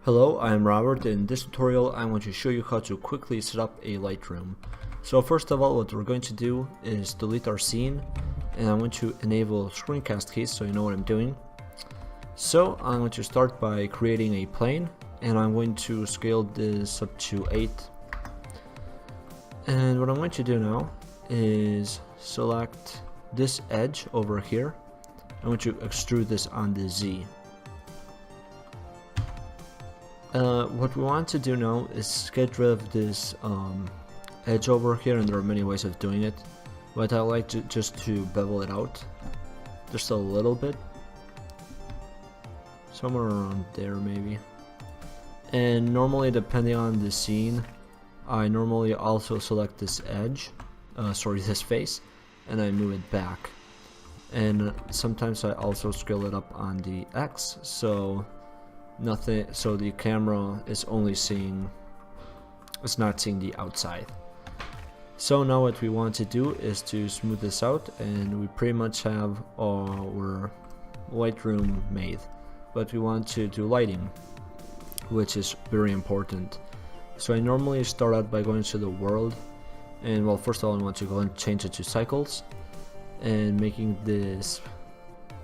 Hello, I'm Robert. In this tutorial I'm going to show you how to quickly set up a Lightroom. So first of all, what we're going to do is delete our scene, and I'm going to enable screencast keys so you know what I'm doing. So I'm going to start by creating a plane, and I'm going to scale this up to 8. And what I'm going to do now is select this edge over here. I'm going to extrude this on the Z. What we want to do now is get rid of this edge over here, and there are many ways of doing it, but I like to just to bevel it out just a little bit, somewhere around there maybe. And normally, depending on the scene, I normally also select this edge, this face, and I move it back. And sometimes I also scale it up on the X, so the camera is only seeing, it's not seeing the outside. So now what we want to do is to smooth this out, and we pretty much have our Lightroom made, but we want to do lighting, which is very important. So I normally start out by going to the world, and well, first of all I want to go and change it to cycles and making this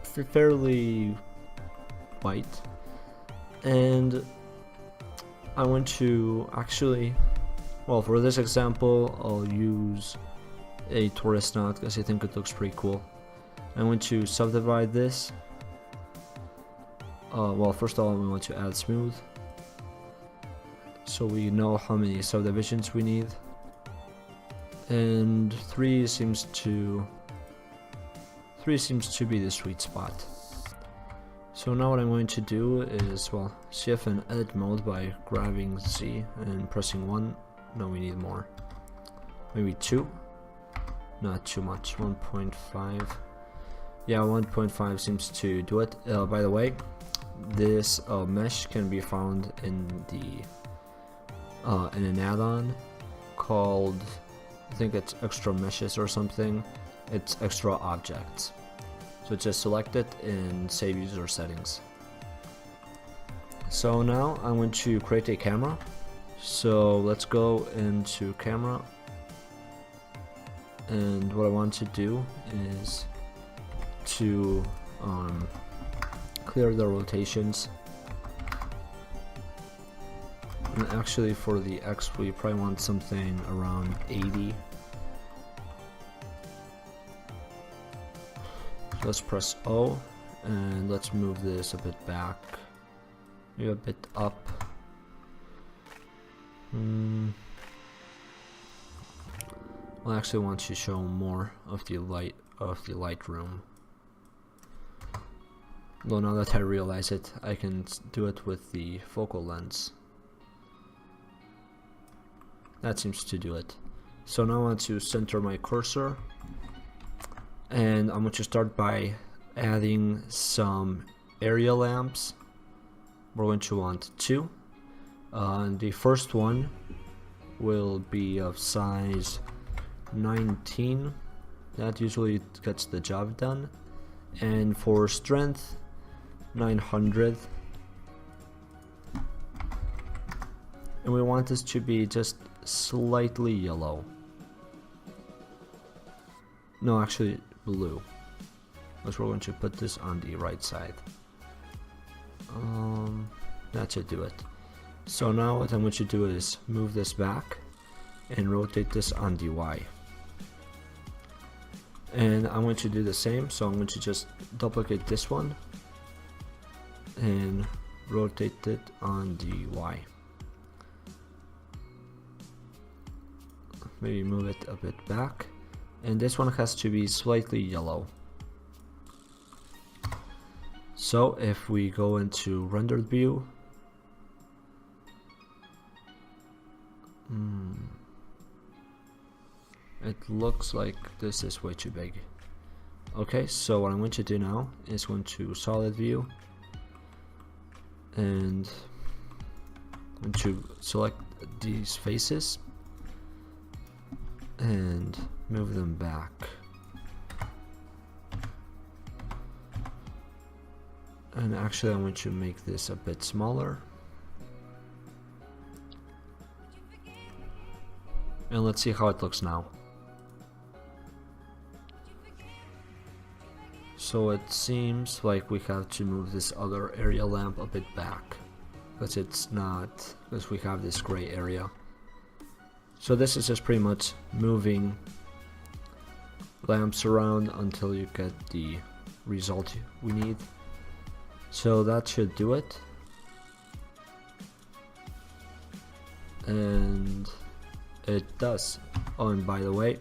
fairly white. And I want to actually, well, for this example I'll use a tourist knot because I think it looks pretty cool. I want to subdivide this. Well, first of all we want to add smooth so we know how many subdivisions we need, and 3 seems to be the sweet spot. So now what I'm going to do is, well, shift and edit mode by grabbing Z and pressing 1. No, we need more. Maybe 2. Not too much. 1.5. Yeah, 1.5 seems to do it. By the way, this mesh can be found in an add-on called, I think it's extra meshes or something. It's extra objects. So just select it and save user settings. So now I'm going to create a camera. So let's go into camera, and what I want to do is to clear the rotations. And actually for the X we probably want something around 80. Let's press O, and let's move this a bit back, maybe a bit up. I actually want to show more of the Lightroom. Though now that I realize it, I can do it with the focal lens. That seems to do it. So now I want to center my cursor, and I'm going to start by adding some area lamps. We're going to want 2. The first one will be of size 19. That usually gets the job done. And for strength, 900. And we want this to be just slightly yellow. No, actually blue, because we're going to put this on the right side. That should do it. So now what I'm going to do is move this back and rotate this on the Y. And I'm going to do the same, so I'm going to just duplicate this one and rotate it on the Y. Maybe move it a bit back. And this one has to be slightly yellow. So if we go into rendered view, it looks like this is way too big. Okay, so what I'm going to do now is going to solid view, and I'm going to select these faces and move them back. And actually I'm going to make this a bit smaller. And let's see how it looks now. So it seems like we have to move this other area lamp a bit back, because we have this gray area. So this is just pretty much moving lamps around until you get the result we need. So that should do it. And it does. Oh, and by the way,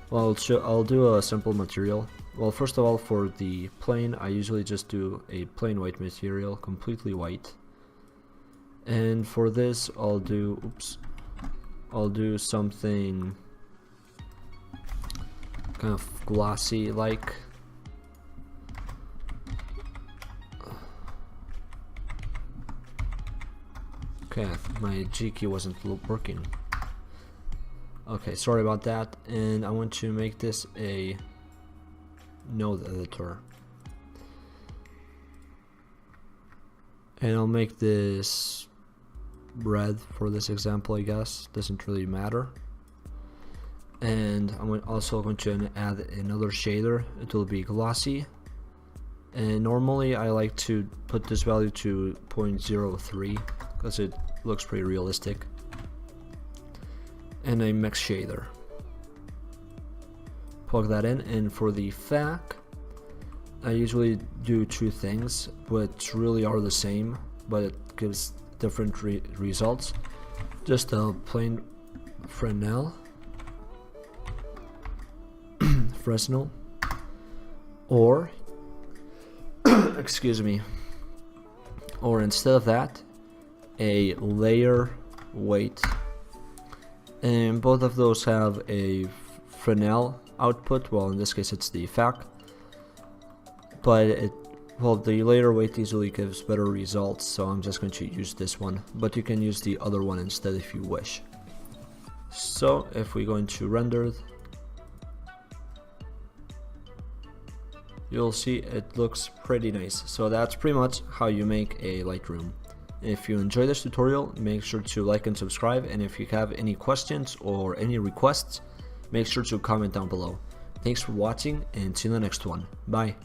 well, I'll do a simple material. Well, first of all, for the plane, I usually just do a plain white material, completely white. And for this, I'll do something kind of glossy like. Okay, my G key wasn't working. Okay, sorry about that. And I want to make this a node editor. And I'll make this red for this example, I guess. Doesn't really matter. And I'm also going to add another shader. It will be glossy. And normally I like to put this value to 0.03 because it looks pretty realistic. And a mix shader. Plug that in, and for the FAC, I usually do two things, which really are the same, but it gives different results. Just a plain Fresnel, or excuse me, or instead of that, a layer weight, and both of those have a Fresnel output. Well, in this case it's the FAC, but the layer weight easily gives better results, so I'm just going to use this one, but you can use the other one instead if you wish. So if we go into rendered, you'll see it looks pretty nice. So that's pretty much how you make a Lightroom. If you enjoyed this tutorial, make sure to like and subscribe, and if you have any questions or any requests, make sure to comment down below. Thanks for watching, and see you in the next one. Bye.